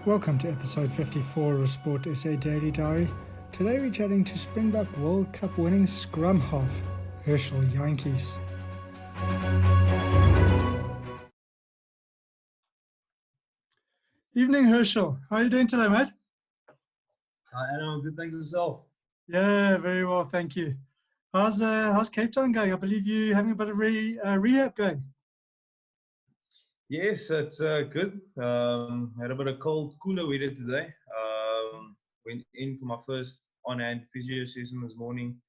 Welcome to episode 54 of Sport SA Daily Diary. Today we're chatting to Springbok World Cup winning scrum half, Herschel Jantjies. Evening, Herschel. How are you doing today, mate? Hi, Adam. Good, thanks yourself. Yeah, very well, thank you. How's Cape Town going? I believe you're having a bit of rehab going. Yes, it's good. Had a bit of cooler weather today. Went in for my first on-hand physio session this morning.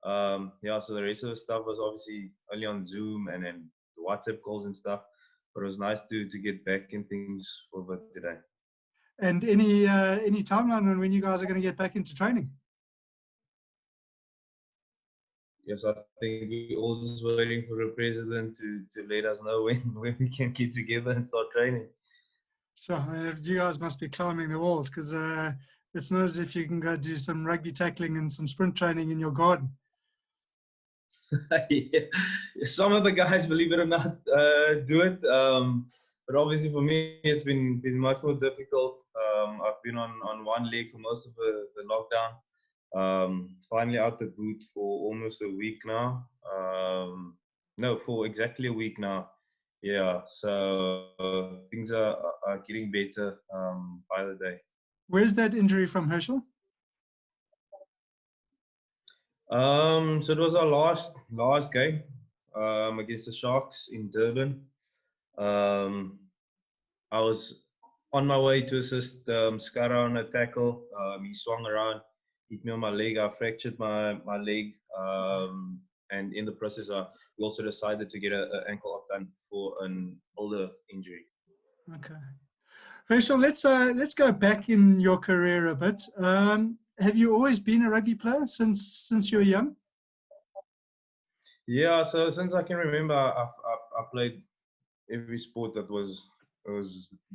So the rest of the stuff was obviously only on Zoom and then WhatsApp calls and stuff. But it was nice to get back in things for a bit today. And any timeline on when you guys are going to get back into training? Yes, I think we're all just waiting for the president to let us know when we can get together and start training. Sure, you guys must be climbing the walls because it's not as if you can go do some rugby tackling and some sprint training in your garden. Yeah. Some of the guys, believe it or not, do it. But obviously for me, it's been much more difficult. I've been on one leg for most of the lockdown. Finally out the boot for almost a week now. No, for exactly a week now. Yeah, so things are getting better by the day. Where's that injury from, Herschel? So it was our last game against the Sharks in Durban. I was on my way to assist Skara on a tackle. He swung around, hit me on my leg. I fractured my leg, and in the process, we also decided to get an ankle op done for an older injury. Okay, Herschel, let's go back in your career a bit. Have you always been a rugby player since you were young? Yeah, so since I can remember, I played every sport that was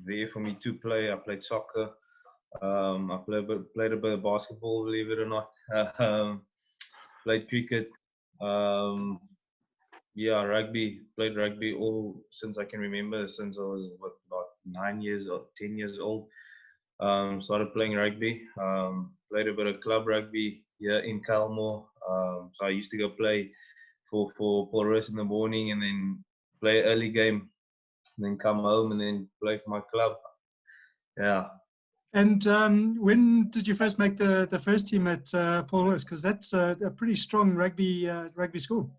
there for me to play. I played soccer. I played a bit of basketball, believe it or not. Played cricket. Rugby. Played rugby all since I can remember, since I was about 9 years or 10 years old. Started playing rugby. Played a bit of club rugby here in Calmore. So I used to go play for Paul Roos in the morning and then play an early game and then come home and then play for my club. Yeah. And when did you first make the first team at Paul Roos? Because that's a pretty strong rugby school.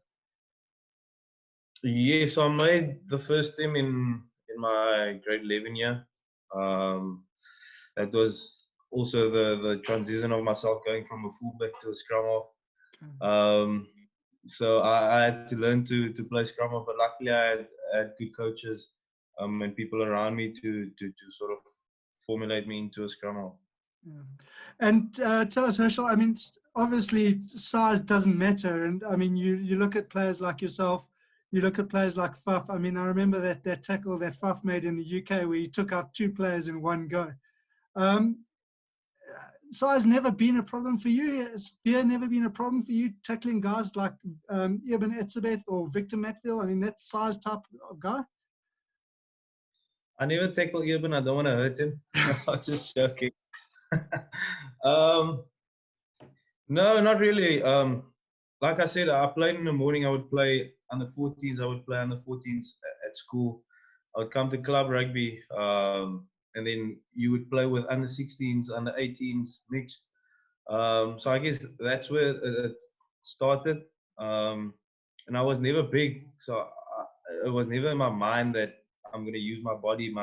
Yes, I made the first team in my grade 11 year. That was also the transition of myself going from a fullback to a scrum half. Okay. So I had to learn to play scrum half, but luckily I had good coaches and people around me to sort of formulate me into a scrum half. Yeah. And tell us, Herschel, I mean, obviously size doesn't matter. And I mean, you look at players like yourself, you look at players like Faf. I mean, I remember that tackle that Faf made in the UK where he took out 2 players in one go. Size never been a problem for you? Has fear never been a problem for you tackling guys like Eben Etzebeth or Victor Matfield? I mean, that size type of guy? I never tackle Eben. I don't want to hurt him. I was just joking. No, not really. Like I said, I played in the morning. I would play under 14s. I would play under 14s at school. I would come to club rugby, and then you would play with under 16s, under 18s mixed. So I guess that's where it started. And I was never big, so it was never in my mind that I'm going to use my body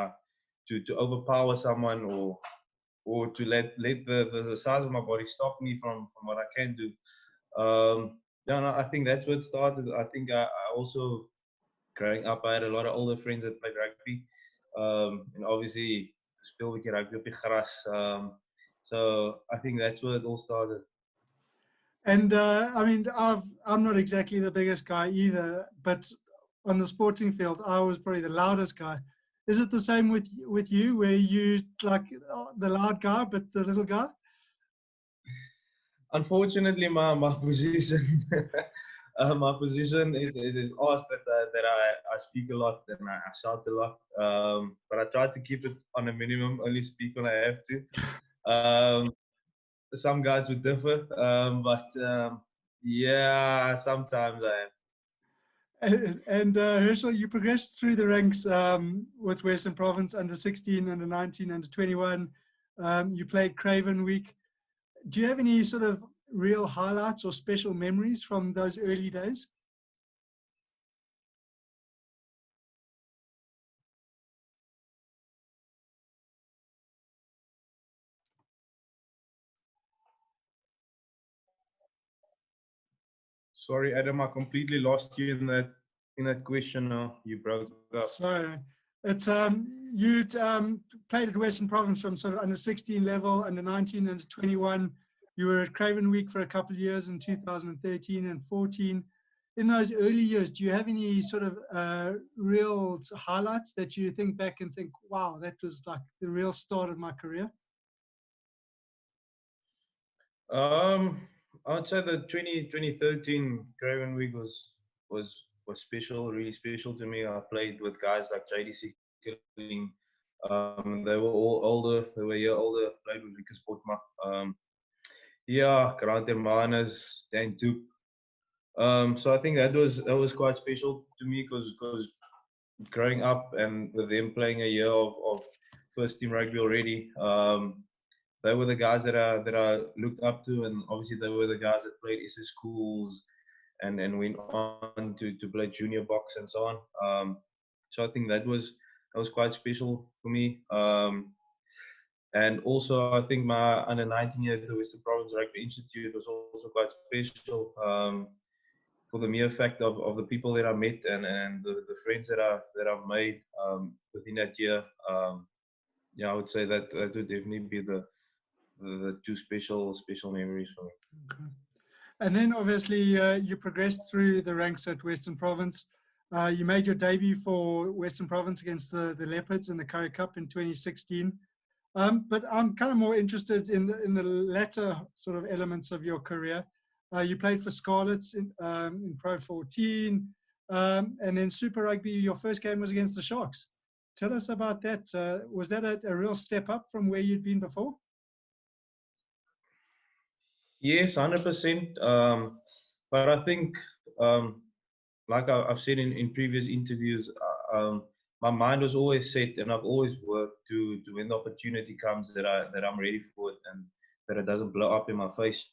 to overpower someone or to let the size of my body stop me from what I can do. I think that's where it started. I think I also, growing up, I had a lot of older friends that played rugby. And obviously, speel 'n bietjie rugby op die gras. So I think that's where it all started. And I mean, I'm not exactly the biggest guy either, but on the sporting field, I was probably the loudest guy. Is it the same with you, where you like the loud guy but the little guy? Unfortunately, my position my position is asked that I speak a lot and I shout a lot. But I try to keep it on a minimum. Only speak when I have to. Some guys would differ, but yeah, sometimes I am. And Herschel, you progressed through the ranks with Western Province under 16, under 19, under 21. You played Craven Week. Do you have any sort of real highlights or special memories from those early days? Sorry, Adam, I completely lost you in that question. Now you broke up. So it's you'd played at Western Province from sort of under 16 level, under 19, under 21. You were at Craven Week for a couple of years in 2013 and 14. In those early years, do you have any sort of real highlights that you think back and think, wow, that was like the real start of my career? I would say the 2013 Craven Week was special, really special to me. I played with guys like JDC Killing. They were all older. They were a year older. Played with Lucas Potma. Yeah, Grant Hermanas, Dan Toop. So I think that was quite special to me because growing up and with them playing a year of first team rugby already. They were the guys that I looked up to, and obviously they were the guys that played SS schools and went on to play junior box and so on. So I think that was quite special for me. And also I think my under 19 year at the Western Province Rugby Institute was also quite special for the mere fact of the people that I met and the friends that I've made within that year. Yeah, I would say that would definitely be the two special memories for me. Okay. And then obviously you progressed through the ranks at Western Province. You made your debut for Western Province against the Leopards in the Currie Cup in 2016. But I'm kind of more interested in the latter sort of elements of your career. You played for Scarlets in Pro 14, and then Super Rugby. Your first game was against the Sharks. Tell us about that. Was that a real step up from where you'd been before? Yes, 100%. But I think, like I've said in previous interviews, my mind was always set, and I've always worked to when the opportunity comes that I'm ready for it and that it doesn't blow up in my face.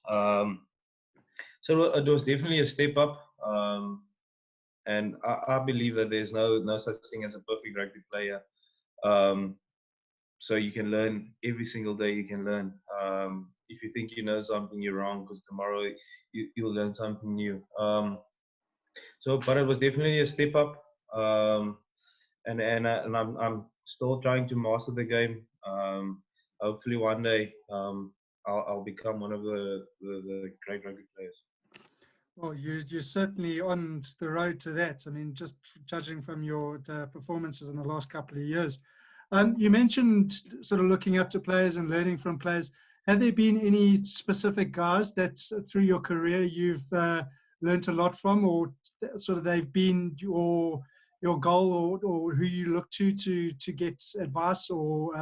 So it was definitely a step up, and I believe that there's no such thing as a perfect rugby player. So you can learn every single day. You can learn. If you think you know something, you're wrong, because tomorrow you'll learn something new. But it was definitely a step up, and I'm still trying to master the game. Hopefully one day I'll become one of the great rugby players. Well, you're certainly on the road to that. I mean, just judging from your performances in the last couple of years. You mentioned sort of looking up to players and learning from players. Have there been any specific guys that through your career you've learned a lot from, or sort of they've been your goal, or who you look to get advice or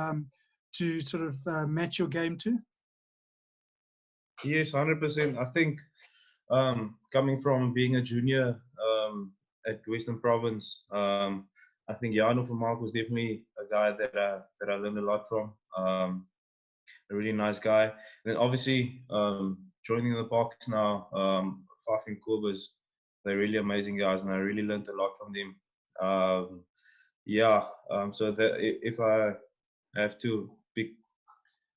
to sort of match your game to? Yes, 100%. I think coming from being a junior at Western Province, I think Jano van Mark was definitely a guy that I learned a lot from. A really nice guy. And then obviously joining the Parks now, Faf and Kobus, they're really amazing guys, and I really learned a lot from them. So that if I have to pick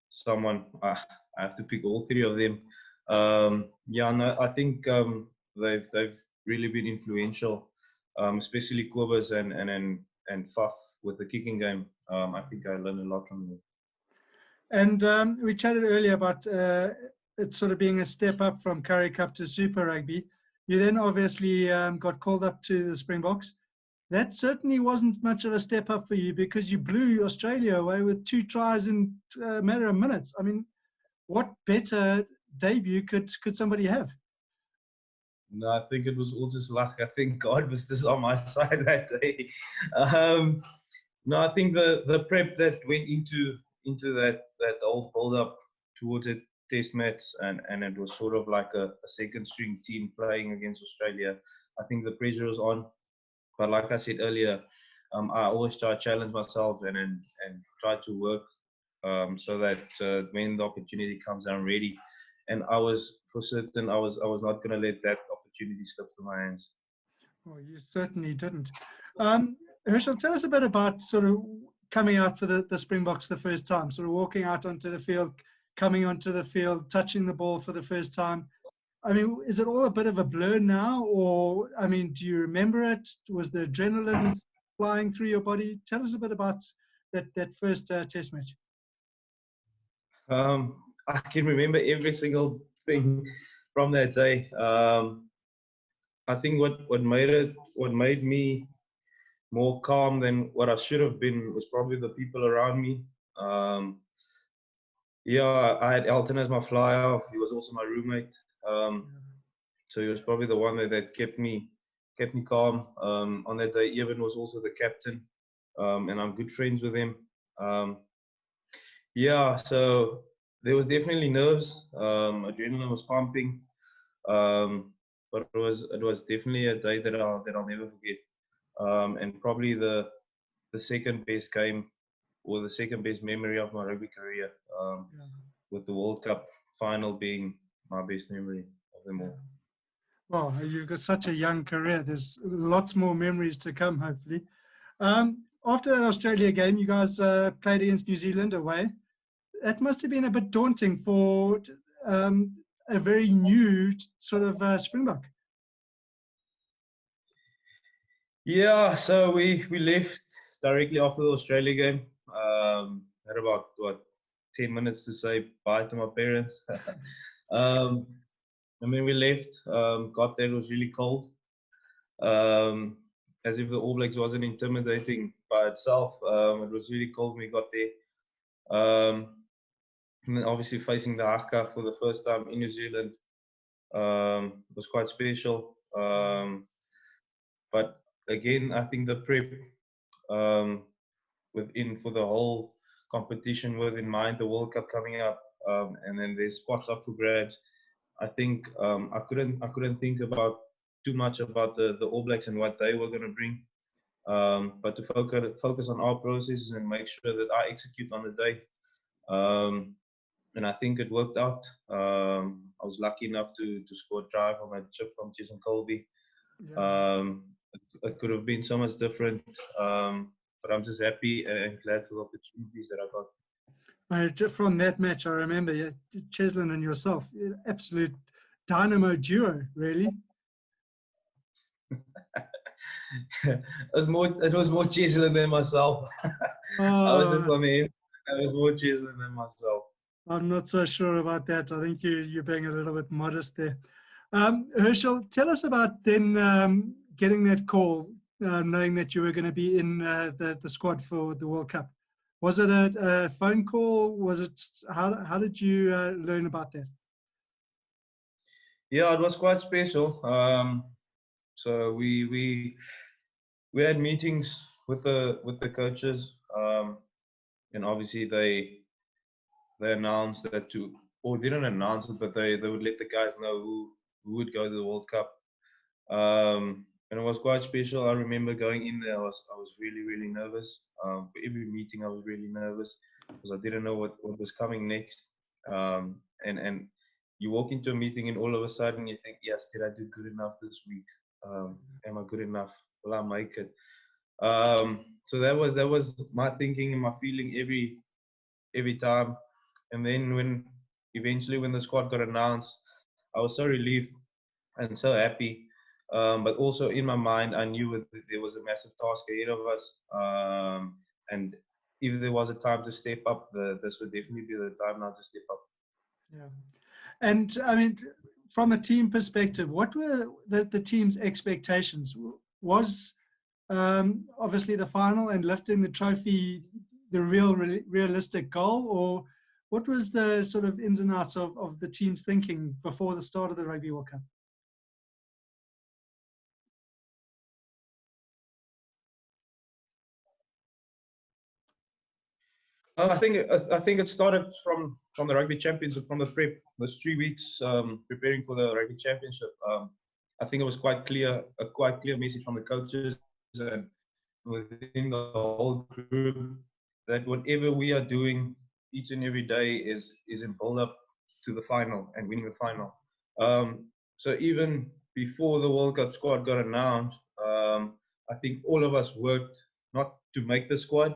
someone, I have to pick all three of them. I think they've really been influential, especially Kobus and Faf with the kicking game. I think I learned a lot from them. And we chatted earlier about it sort of being a step up from Currie Cup to Super Rugby. You then obviously got called up to the Springboks. That certainly wasn't much of a step up for you, because you blew Australia away with 2 tries in a matter of minutes. I mean, what better debut could somebody have? No, I think it was all just luck. I think God was just on my side that day. No, I think the prep that went into that whole build up towards a test match, and it was sort of like a second string team playing against Australia. I think the pressure was on, but like I said earlier, I always try to challenge myself and try to work so that when the opportunity comes, I'm ready. And I was for certain I was not going to let that opportunity slip through my hands. Well, you certainly didn't. Herschel, tell us a bit about sort of coming out for the Springboks the first time, sort of walking out onto the field, coming onto the field, touching the ball for the first time. I mean, is it all a bit of a blur now, or I mean, do you remember it? Was the adrenaline flying through your body? Tell us a bit about that first test match. I can remember every single thing from that day. I think what made me more calm than what I should have been was probably the people around me. Um, yeah, I had Elton as my flyer. He was also my roommate. So he was probably the one that kept me calm. On that day, Evan was also the captain, and I'm good friends with him. Um, yeah, so there was definitely nerves. Adrenaline was pumping, but it was definitely a day that I'll never forget. And probably the second best game or the second best memory of my rugby career, with the World Cup final being my best memory of them all. Well, you've got such a young career. There's lots more memories to come, hopefully. After that Australia game, you guys played against New Zealand away. That must have been a bit daunting for a very new sort of Springbok. Yeah, so we left directly after the Australia game. Had about 10 minutes to say bye to my parents. um, and when we left, got there, it was really cold. Um, as if the All Blacks wasn't intimidating by itself. It was really cold when we got there. And then obviously facing the Haka for the first time in New Zealand was quite special. But again, I think the prep um, within for the whole competition with in mind the World Cup coming up, and then there's spots up for grabs. I think I couldn't think about too much about the All Blacks and what they were going to bring, but to focus on our processes and make sure that I execute on the day. And I think it worked out. I was lucky enough to score a try from a chip from Jason Colby. It could have been so much different, but I'm just happy and glad for the opportunities that I got. Just from that match, I remember Cheslin and yourself, absolute dynamo duo, really. It was more Cheslin than myself. I was just on the end. It was more Cheslin than myself. I'm not so sure about that. I think you're being a little bit modest there. Herschel, tell us about then getting that call, knowing that you were going to be in the squad for the World Cup. Was it a phone call? Was it how did you learn about that? Yeah, it was quite special. So we had meetings with the coaches, and obviously they announced that or didn't announce it, but they would let the guys know who would go to the World Cup. And it was quite special. I remember going in there, I was really, really nervous. For every meeting, I was really nervous because I didn't know what was coming next. And you walk into a meeting and all of a sudden you think, yes, did I do good enough this week? Am I good enough? Will I make it? So that was my thinking and my feeling every time. And then when the squad got announced, I was so relieved and so happy. But also in my mind, I knew there was a massive task ahead of us. And if there was a time to step up, this would definitely be the time now to step up. Yeah. And I mean, from a team perspective, what were the team's expectations? Was obviously the final and lifting the trophy the realistic goal, or what was the sort of ins and outs of the team's thinking before the start of the Rugby World Cup? I think it started from the rugby championship, from the prep, those 3 weeks preparing for the rugby championship. I think it was a quite clear message from the coaches and within the whole group that whatever we are doing each and every day is in build up to the final and winning the final. So even before the World Cup squad got announced, I think all of us worked not to make the squad,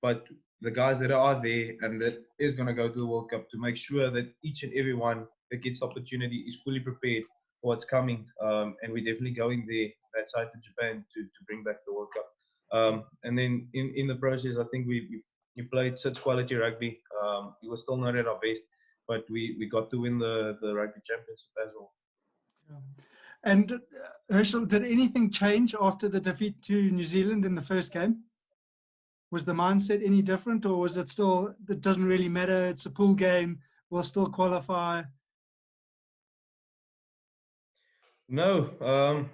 but the guys that are there and that is going to go to the World Cup to make sure that each and every one that gets opportunity is fully prepared for what's coming. And we're definitely going there, that side to Japan to bring back the World Cup. And then in the process, I think we played such quality rugby. We were still not at our best, but we got to win the rugby championship as well. Yeah. And Herschel, did anything change after the defeat to New Zealand in the first game? Was the mindset any different, or was it still, it doesn't really matter, it's a pool game, we'll still qualify? No,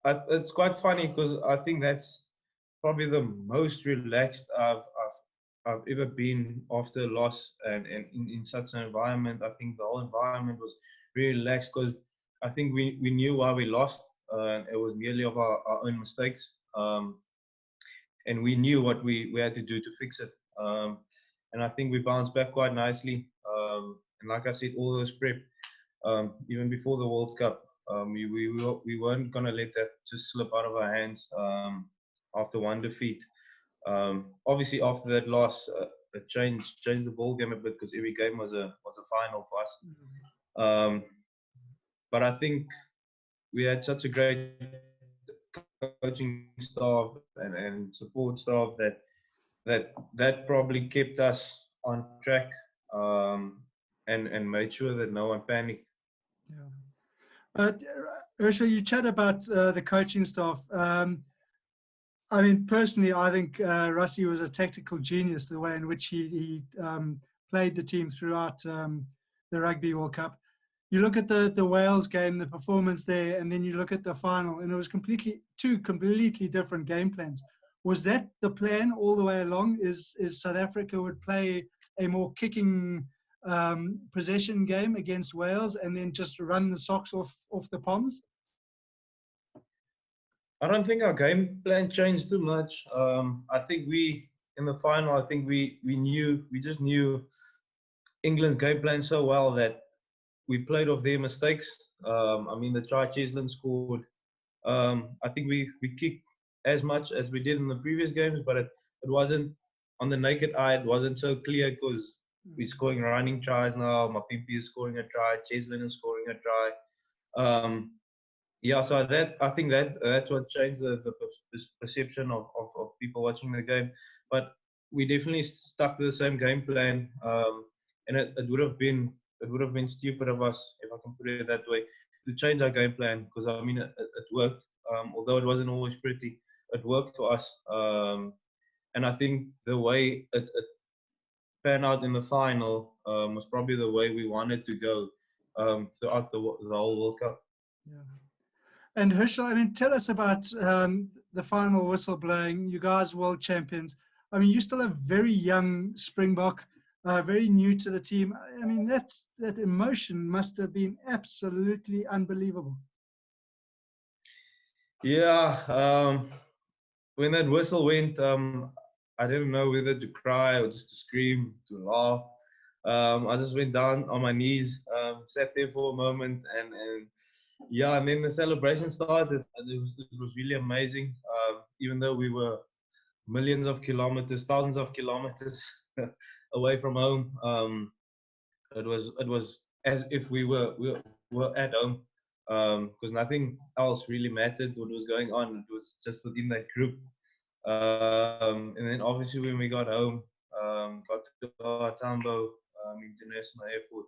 it's quite funny because I think that's probably the most relaxed I've ever been after a loss and in such an environment. I think the whole environment was really relaxed because I think we knew why we lost. It was merely of our own mistakes. And we knew what we had to do to fix it. And I think we bounced back quite nicely. And like I said, all those prep, even before the World Cup, we weren't going to let that just slip out of our hands after one defeat. Obviously, after that loss, it changed the ball game a bit because every game was a final for us. But I think we had such a great coaching staff and support staff that probably kept us on track and made sure that no one panicked. Yeah. Herschel, you chat about the coaching staff. I mean, personally, I think Rassie was a tactical genius, the way in which he played the team throughout the Rugby World Cup. You look at the Wales game, the performance there, and then you look at the final, and it was two completely different game plans. Was that the plan all the way along? Is South Africa would play a more kicking possession game against Wales and then just run the socks off the Poms? I don't think our game plan changed too much. I think in the final, I think we just knew England's game plan so well that we played off their mistakes. I mean, the try Cheslin scored. I think we kicked as much as we did in the previous games, but it wasn't on the naked eye. It wasn't so clear because we're scoring running tries now. Mapimpi is scoring a try. Cheslin is scoring a try. Yeah, so I think that's what changed the perception of people watching the game. But we definitely stuck to the same game plan, and it would have been stupid of us, if I can put it that way, to change our game plan because I mean it worked. Although it wasn't always pretty, it worked for us. And I think the way it panned out in the final was probably the way we wanted to go throughout the whole World Cup. Yeah. And Herschel, I mean, tell us about the final whistle blowing. You guys world champions. I mean, you still a very young Springbok, very new to the team. I mean, that emotion must have been absolutely unbelievable. Yeah, when that whistle went, I didn't know whether to cry or just to scream, to laugh. I just went down on my knees, sat there for a moment, and yeah, and then the celebration started. And it was really amazing. Even though we were millions of kilometers, thousands of kilometers away from home, it was as if we were at home. Because nothing else really mattered what was going on. It was just within that group. And then obviously when we got home, got to our Tambo International Airport,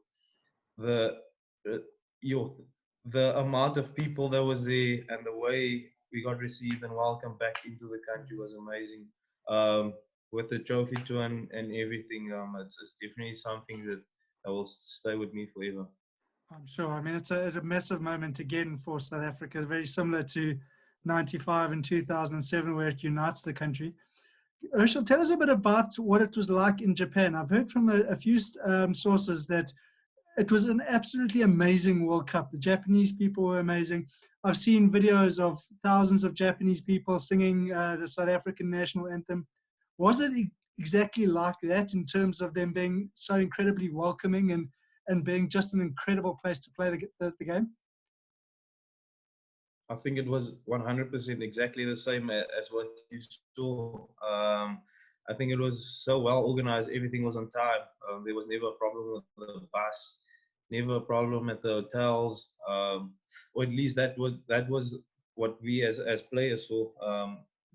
the amount of people that was there and the way we got received and welcomed back into the country was amazing. With the trophy tour and everything, it's definitely something that will stay with me forever. I'm sure. I mean, it's a massive moment again for South Africa, very similar to 95 and 2007, where it unites the country. Herschel, tell us a bit about what it was like in Japan. I've heard from a few sources that it was an absolutely amazing World Cup. The Japanese people were amazing. I've seen videos of thousands of Japanese people singing the South African national anthem. Was it exactly like that in terms of them being so incredibly welcoming and being just an incredible place to play the game? I think it was 100% exactly the same as what you saw. I think it was so well organized. Everything was on time. There was never a problem with the bus, never a problem at the hotels, or at least that was what we as players saw.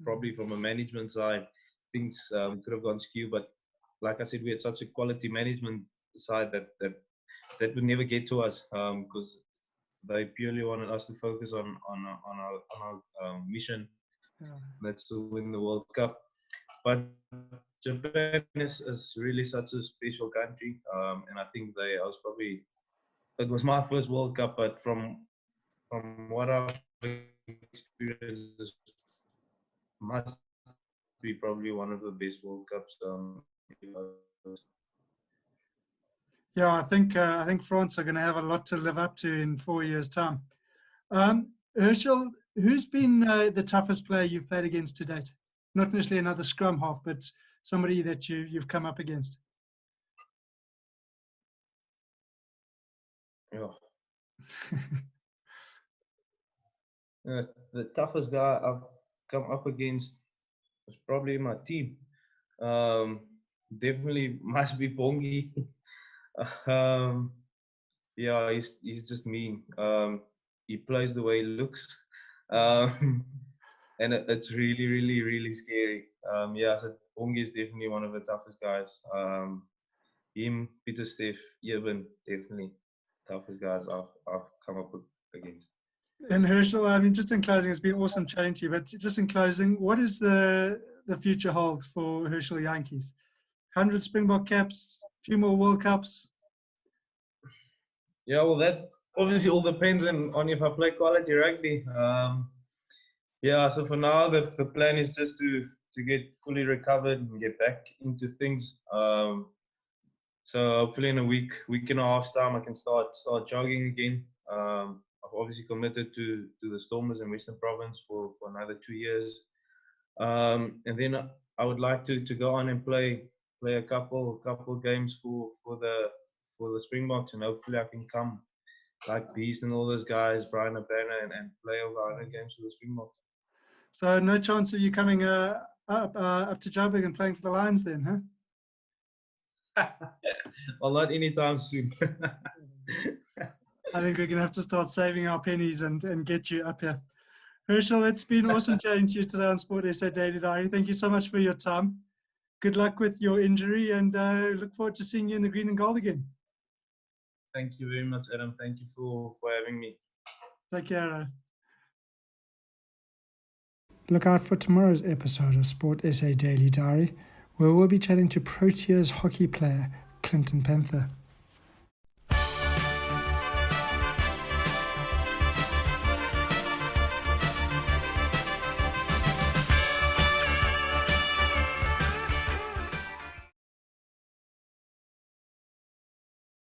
Probably from a management side, things could have gone skew, but like I said, we had such a quality management side that would never get to us because they purely wanted us to focus on our mission. Yeah. That's to win the World Cup. But Japan is really such a special country, and I think it was my first World Cup, but from what I've experienced, this must be probably one of the best World Cups. Yeah, I think France are going to have a lot to live up to in 4 years' time. Herschel, who's been the toughest player you've played against to date? Not necessarily another scrum half, but somebody that you've come up against. Yeah. The toughest guy I've come up against was probably my team. Definitely must be Bongi. Yeah, he's just mean. He plays the way he looks, and it's really, really, really scary. Yeah, so Bongi is definitely one of the toughest guys. Him, Peter, Steph, Eben, definitely toughest guys I've come up against. And Herschel, I mean, just in closing, it's been awesome chatting to you. But just in closing, what is the future hold for Herschel Jantjies? 100 Springbok caps, a few more World Cups. Yeah, well, that obviously all depends on if I play quality rugby. Yeah, so for now, the plan is just to get fully recovered and get back into things. So hopefully in a week and a half's time, I can start jogging again. I've obviously committed to the Stormers in Western Province for another 2 years. And then I would like to go on and play a couple games for the Springboks, and hopefully I can come like Beast and all those guys, Brian Abana, and play over 100 games for the Springboks. So no chance of you coming up to Joburg and playing for the Lions then, huh? Well, not anytime soon. I think we're going to have to start saving our pennies and get you up here. Herschel, it's been awesome chatting to you today on Sport SA Daily Diary. Thank you so much for your time. Good luck with your injury, and look forward to seeing you in the green and gold again. Thank you very much, Adam. Thank you for having me. Take care. Look out for tomorrow's episode of Sport SA Daily Diary, where we'll be chatting to Proteas hockey player Clinton Panther.